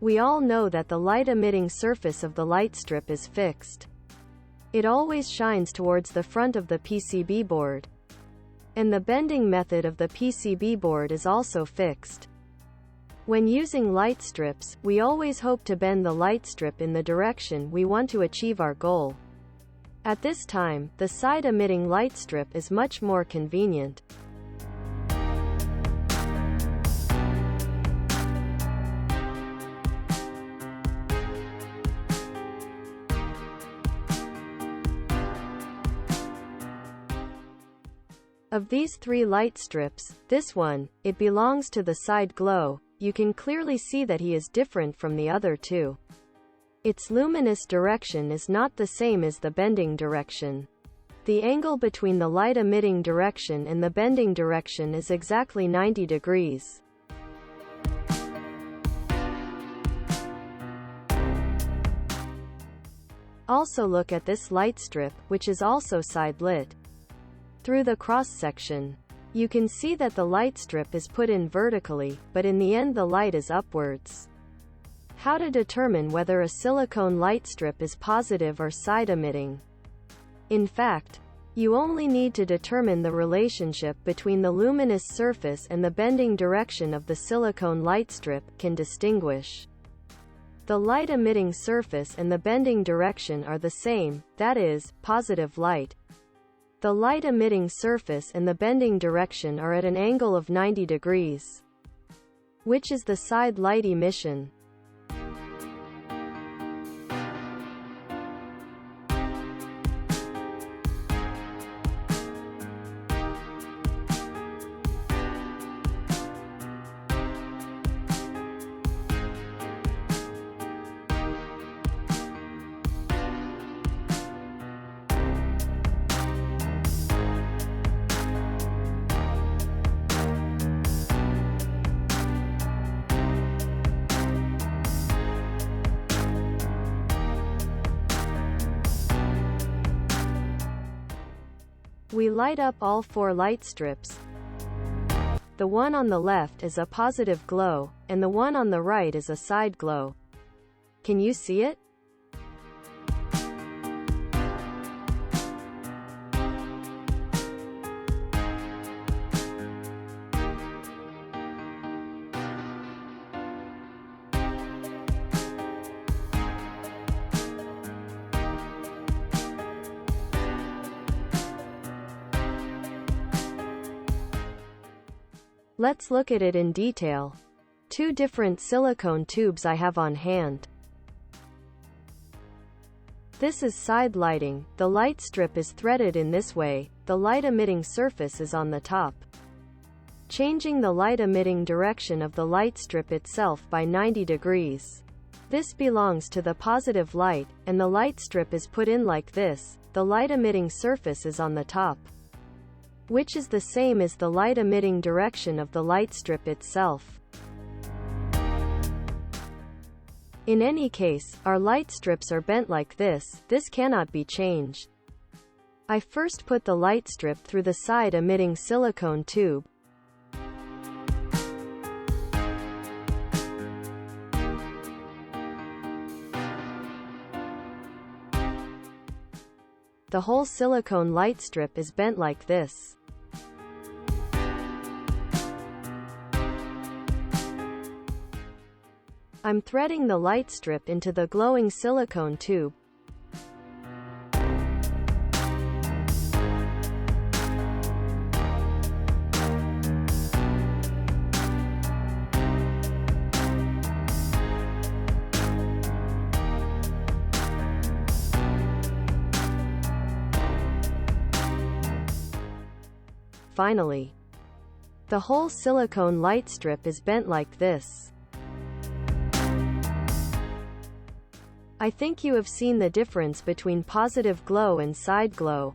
We all know that the light-emitting surface of the light strip is fixed. It always shines towards the front of the PCB board. And the bending method of the PCB board is also fixed. When using light strips, we always hope to bend the light strip in the direction we want to achieve our goal. At this time, the side-emitting light strip is much more convenient. Of these three light strips, this one, it belongs to the side glow. You can clearly see that he is different from the other two. Its luminous direction is not the same as the bending direction. The angle between the light emitting direction and the bending direction is exactly 90 degrees. Also look at this light strip, which is also side lit. Through the cross-section, you can see that the light strip is put in vertically, but in the end the light is upwards. How to determine whether a silicone light strip is positive or side-emitting? In fact, you only need to determine the relationship between the luminous surface and the bending direction of the silicone light strip can distinguish. The light-emitting surface and the bending direction are the same, that is, positive light. The light-emitting surface and the bending direction are at an angle of 90 degrees. Which is the side light emission? We light up all four light strips. The one on the left is a positive glow, and the one on the right is a side glow. Can you see it? Let's look at it in detail. Two different silicone tubes I have on hand. This is side lighting. The light strip is threaded in this way. The light emitting surface is on the top. Changing the light emitting direction of the light strip itself by 90 degrees. This belongs to the positive light, and the light strip is put in like this. The light emitting surface is on the top, which is the same as the light emitting direction of the light strip itself. In any case, our light strips are bent like this. This cannot be changed. I first put the light strip through the side emitting silicone tube. The whole silicone light strip is bent like this. I'm threading the light strip into the glowing silicone tube. Finally, the whole silicone light strip is bent like this. I think you have seen the difference between positive glow and side glow.